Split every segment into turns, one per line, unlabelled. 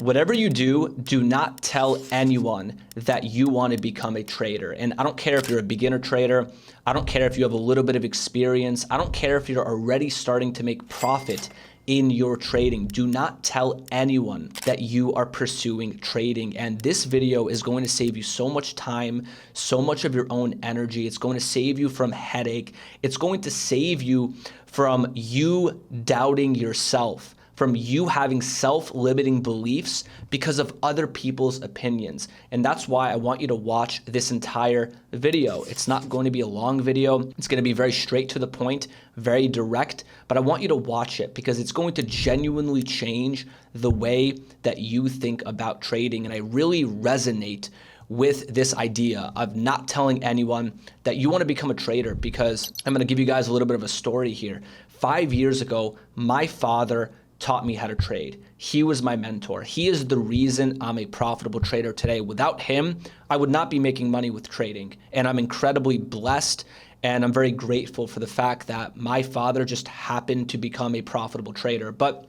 Whatever you do, do not tell anyone that you want to become a trader. And I don't care if you're a beginner trader. I don't care if you have a little bit of experience. I don't care if you're already starting to make profit in your trading. Do not tell anyone that you are pursuing trading. And this video is going to save you so much time, so much of your own energy. It's going to save you from headache. It's going to save you from you doubting yourself, from you having self-limiting beliefs because of other people's opinions. And that's why I want you to watch this entire video. It's not going to be a long video. It's going to be very straight to the point, very direct, but I want you to watch it because it's going to genuinely change the way that you think about trading. And I really resonate with this idea of not telling anyone that you want to become a trader, because I'm going to give you guys a little bit of a story here. 5 years ago, my father taught me how to trade. He was my mentor. He is the reason I'm a profitable trader today. Without him, I would not be making money with trading. And I'm incredibly blessed, and I'm very grateful for the fact that my father just happened to become a profitable trader. But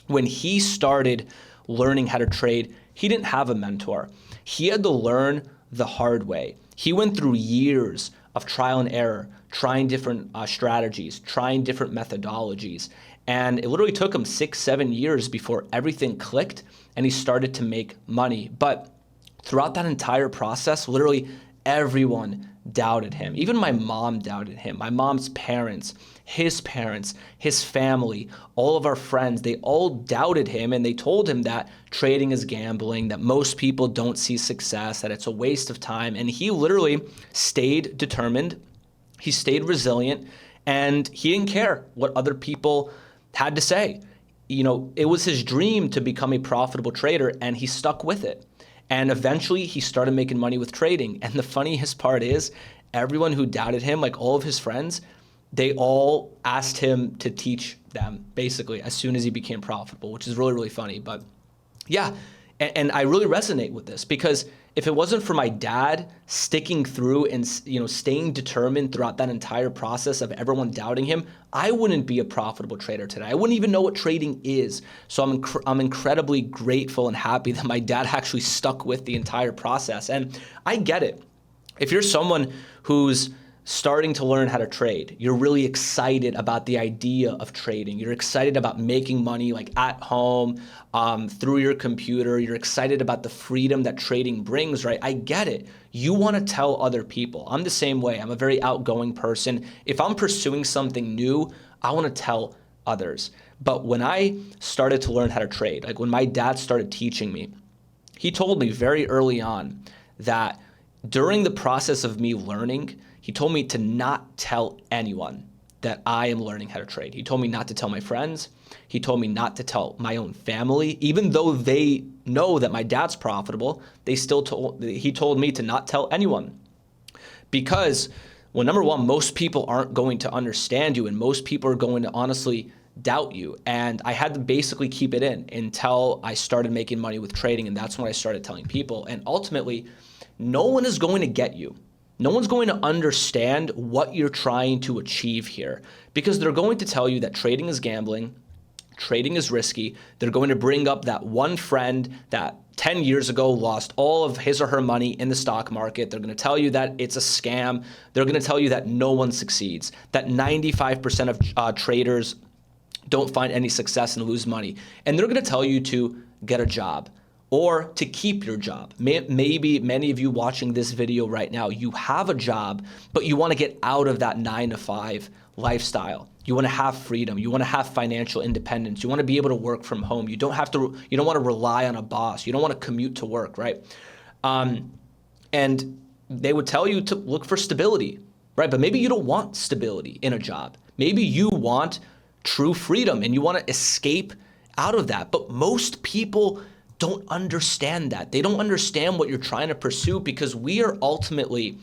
when he started learning how to trade, he didn't have a mentor. He had to learn the hard way. He went through years of trial and error, trying different strategies, trying different methodologies. And it literally took him 6-7 years before everything clicked and he started to make money. But throughout that entire process, literally everyone doubted him. Even my mom doubted him. My mom's parents, his family, all of our friends, they all doubted him, and they told him that trading is gambling, that most people don't see success, that it's a waste of time. And he literally stayed determined. He stayed resilient, and he didn't care what other people had to say. You know, it was his dream to become a profitable trader, and he stuck with it. And eventually he started making money with trading. And the funniest part is, everyone who doubted him, like all of his friends, they all asked him to teach them basically as soon as he became profitable, which is really, really funny. But yeah, and I really resonate with this, because if it wasn't for my dad sticking through and staying determined throughout that entire process of everyone doubting him, I wouldn't be a profitable trader today. I wouldn't even know what trading is. So I'm incredibly grateful and happy that my dad actually stuck with the entire process. And I get it. If you're someone who's starting to learn how to trade, you're really excited about the idea of trading. You're excited about making money like at home, through your computer. You're excited about the freedom that trading brings, right? I get it. You want to tell other people. I'm the same way. I'm a very outgoing person. If I'm pursuing something new, I want to tell others. But when I started to learn how to trade, like when my dad started teaching me, he told me very early on that during the process of me learning, he told me to not tell anyone that I am learning how to trade. He told me not to tell my friends. He told me not to tell my own family. Even though they know that my dad's profitable, he told me to not tell anyone. Because, well, number one, most people aren't going to understand you, and most people are going to honestly doubt you. And I had to basically keep it in until I started making money with trading, and that's when I started telling people. And ultimately, no one is going to get you. No one's going to understand what you're trying to achieve here, because they're going to tell you that trading is gambling, trading is risky. They're going to bring up that one friend that 10 years ago lost all of his or her money in the stock market. They're going to tell you that it's a scam. They're going to tell you that no one succeeds, that 95% of traders don't find any success and lose money. And they're going to tell you to get a job, or to keep your job. Maybe many of you watching this video right now, you have a job, but you want to get out of that 9-to-5 lifestyle. You want to have freedom. You want to have financial independence. You want to be able to work from home. You don't want to rely on a boss. You don't want to commute to work, right? And they would tell you to look for stability, right? But maybe you don't want stability in a job. Maybe you want true freedom and you want to escape out of that. But most people don't understand that. They don't understand what you're trying to pursue, because we are ultimately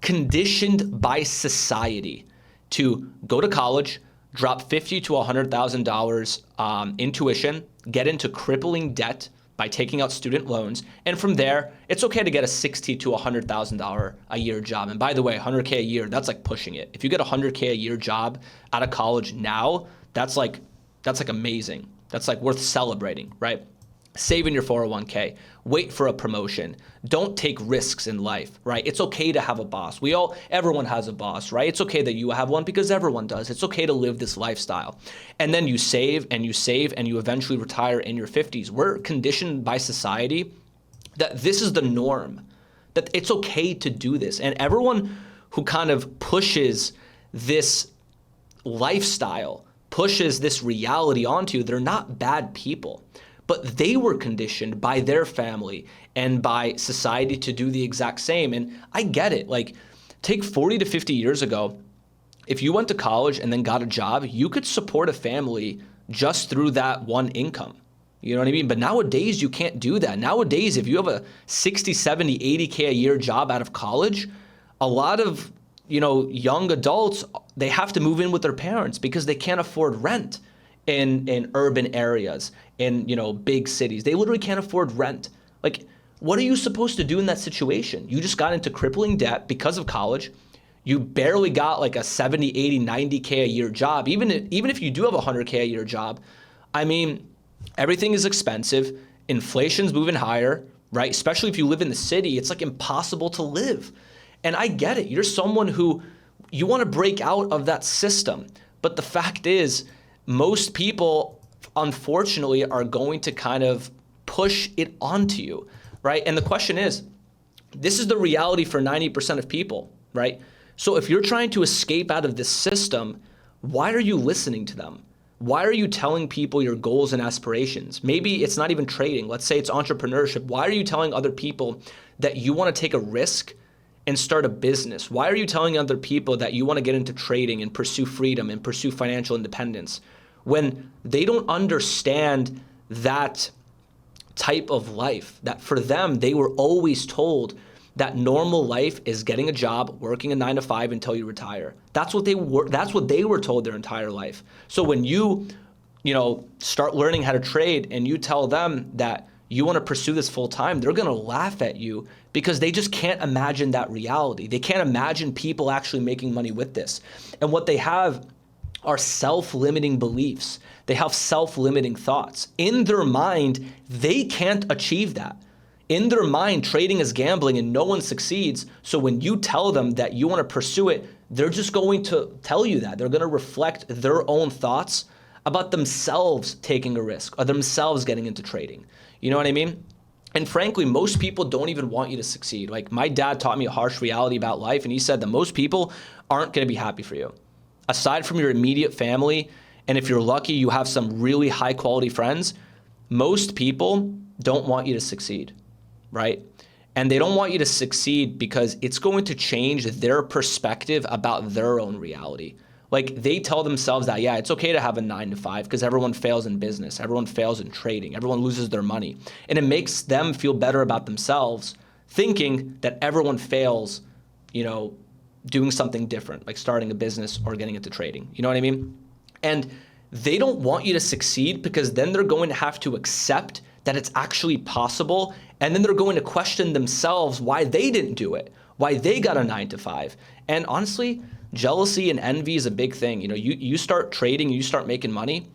conditioned by society to go to college, drop $50,000 to $100,000 in tuition, get into crippling debt by taking out student loans, and from there, it's okay to get a $60,000 to $100,000 a year job. And by the way, $100K a year, that's like pushing it. If you get a $100K a year job out of college now, that's like amazing. That's like worth celebrating, right? Save in your 401k. Wait for a promotion. Don't take risks in life, right? It's okay to have a boss. Everyone has a boss, right? It's okay that you have one because everyone does. It's okay to live this lifestyle. And then you save and you save and you eventually retire in your 50s. We're conditioned by society that this is the norm, that it's okay to do this. And everyone who kind of pushes this lifestyle, pushes this reality onto you, they're not bad people. But they were conditioned by their family and by society to do the exact same. And I get it. Like, take 40 to 50 years ago, if you went to college and then got a job, you could support a family just through that one income. You know what I mean? But nowadays, you can't do that. Nowadays, if you have a 60, 70, 80K a year job out of college, a lot of young adults, they have to move in with their parents because they can't afford rent in urban areas, in big cities. They literally can't afford rent. Like, what are you supposed to do in that situation? You just got into crippling debt because of college. You barely got like a 70, 80, 90K a year job. Even if you do have a 100K a year job, I mean, everything is expensive. Inflation's moving higher, right? Especially if you live in the city, it's like impossible to live. And I get it. You're someone who you want to break out of that system. But the fact is, most people, unfortunately, are going to kind of push it onto you, right? And the question is, this is the reality for 90% of people, right? So if you're trying to escape out of this system, why are you listening to them? Why are you telling people your goals and aspirations? Maybe it's not even trading. Let's say it's entrepreneurship. Why are you telling other people that you want to take a risk and start a business? Why are you telling other people that you want to get into trading and pursue freedom and pursue financial independence when they don't understand that type of life? That for them, they were always told that normal life is getting a job, working a 9 to 5 until you retire. That's what they were told their entire life. So when you start learning how to trade and you tell them that you want to pursue this full time, they're going to laugh at you because they just can't imagine that reality. They can't imagine people actually making money with this. And what they have are self-limiting beliefs. They have self-limiting thoughts. In their mind, they can't achieve that. In their mind, trading is gambling and no one succeeds. So when you tell them that you want to pursue it, they're just going to tell you that. They're going to reflect their own thoughts about themselves taking a risk or themselves getting into trading. You know what I mean? And frankly, most people don't even want you to succeed. Like, my dad taught me a harsh reality about life, and he said that most people aren't going to be happy for you. Aside from your immediate family, and if you're lucky, you have some really high quality friends, most people don't want you to succeed, right? And they don't want you to succeed because it's going to change their perspective about their own reality. Like, they tell themselves that, yeah, it's okay to have a 9 to 5 because everyone fails in business, everyone fails in trading, everyone loses their money. And it makes them feel better about themselves, thinking that everyone fails, doing something different, like starting a business or getting into trading. You know what I mean? And they don't want you to succeed because then they're going to have to accept that it's actually possible. And then they're going to question themselves why they didn't do it, why they got a 9 to 5. And honestly, jealousy and envy is a big thing. You start trading, you start making money,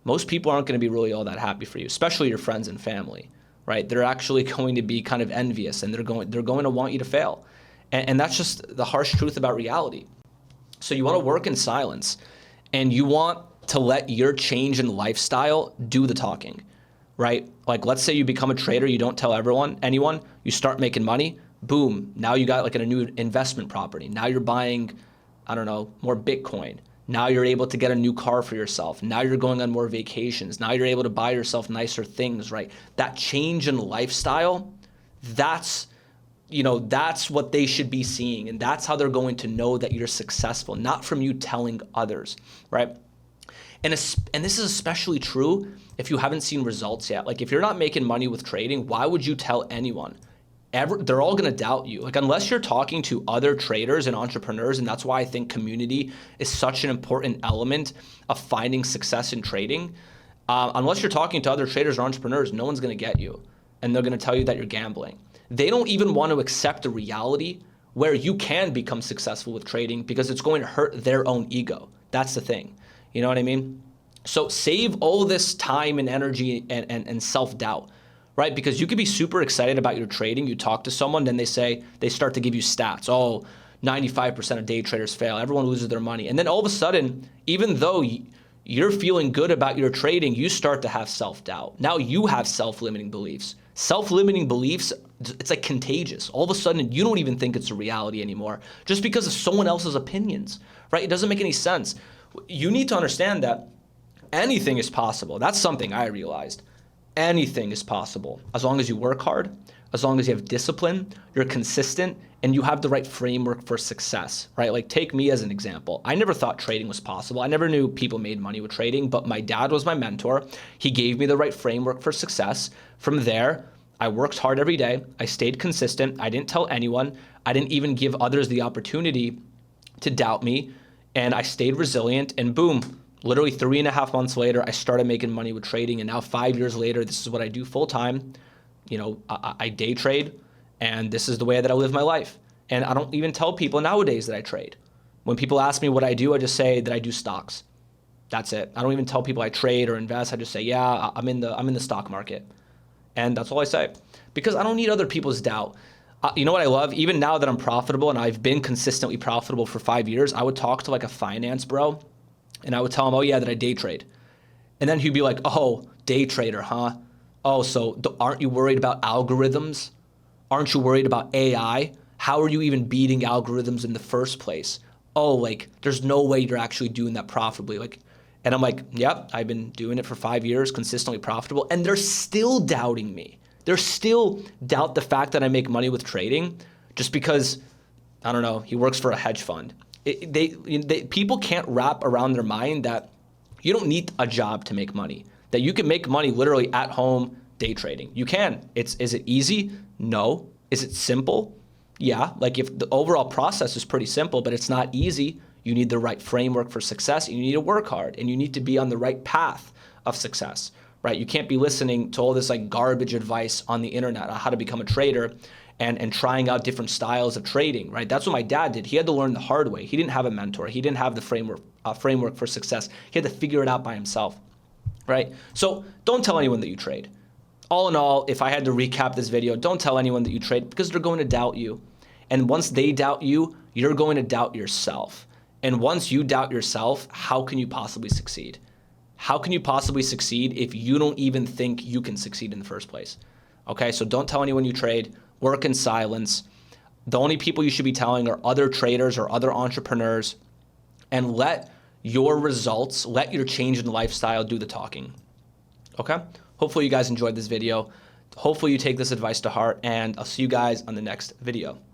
most people aren't going to be really all that happy for you, especially your friends and family, right? They're actually going to be kind of envious and they're going to want you to fail. And that's just the harsh truth about reality. So you want to work in silence and you want to let your change in lifestyle do the talking, right? Like, let's say you become a trader, you don't tell anyone, you start making money, boom, now you got like a new investment property. Now you're buying, I don't know, more Bitcoin. Now you're able to get a new car for yourself. Now you're going on more vacations. Now you're able to buy yourself nicer things, right? That change in lifestyle, that's what they should be seeing. And that's how they're going to know that you're successful, not from you telling others, right? And this is especially true if you haven't seen results yet. Like, if you're not making money with trading, why would you tell anyone? They're all going to doubt you. Like, unless you're talking to other traders and entrepreneurs, and that's why I think community is such an important element of finding success in trading. Unless you're talking to other traders or entrepreneurs, no one's going to get you. And they're going to tell you that you're gambling. They don't even want to accept the reality where you can become successful with trading because it's going to hurt their own ego. That's the thing. You know what I mean? So save all this time and energy and self-doubt. right? Because you could be super excited about your trading. You talk to someone, then they start to give you stats. Oh, 95% of day traders fail. Everyone loses their money. And then all of a sudden, even though you're feeling good about your trading, you start to have self-doubt. Now you have self-limiting beliefs. Self-limiting beliefs, it's like contagious. All of a sudden, you don't even think it's a reality anymore just because of someone else's opinions, right? It doesn't make any sense. You need to understand that anything is possible. That's something I realized. Anything is possible as long as you work hard, as long as you have discipline, you're consistent, and you have the right framework for success, right? Like take me as an example. I never thought trading was possible. I never knew people made money with trading, but my dad was my mentor. He gave me the right framework for success. From there, I worked hard every day. I stayed consistent. I didn't tell anyone. I didn't even give others the opportunity to doubt me. And I stayed resilient, and boom, literally 3.5 months later, I started making money with trading. And now 5 years later, this is what I do full time. I day trade, and this is the way that I live my life. And I don't even tell people nowadays that I trade. When people ask me what I do, I just say that I do stocks. That's it. I don't even tell people I trade or invest. I just say, yeah, I'm in the stock market. And that's all I say, because I don't need other people's doubt. You know what I love? Even now that I'm profitable and I've been consistently profitable for 5 years, I would talk to like a finance bro and I would tell him, oh yeah, that I day trade. And then he'd be like, oh, day trader, huh? Oh, so aren't you worried about algorithms? Aren't you worried about AI? How are you even beating algorithms in the first place? Oh, like there's no way you're actually doing that profitably. And I'm like, yep, I've been doing it for 5 years, consistently profitable. And they're still doubting me. They still doubt the fact that I make money with trading just because, I don't know, he works for a hedge fund. People can't wrap around their mind that you don't need a job to make money, that you can make money literally at home day trading. You can. Is it easy? No. Is it simple? Yeah. Like if the overall process is pretty simple, but it's not easy. You need the right framework for success, and you need to work hard, and you need to be on the right path of success, right? You can't be listening to all this like garbage advice on the internet on how to become a trader and trying out different styles of trading, right? That's what my dad did. He had to learn the hard way. He didn't have a mentor. He didn't have the framework for success. He had to figure it out by himself, right? So don't tell anyone that you trade. All in all, if I had to recap this video, don't tell anyone that you trade, because they're going to doubt you. And once they doubt you, you're going to doubt yourself. And once you doubt yourself, how can you possibly succeed? How can you possibly succeed if you don't even think you can succeed in the first place? Okay, so don't tell anyone you trade. Work in silence. The only people you should be telling are other traders or other entrepreneurs, and let your results, let your change in lifestyle do the talking. Okay? Hopefully you guys enjoyed this video. Hopefully you take this advice to heart, and I'll see you guys on the next video.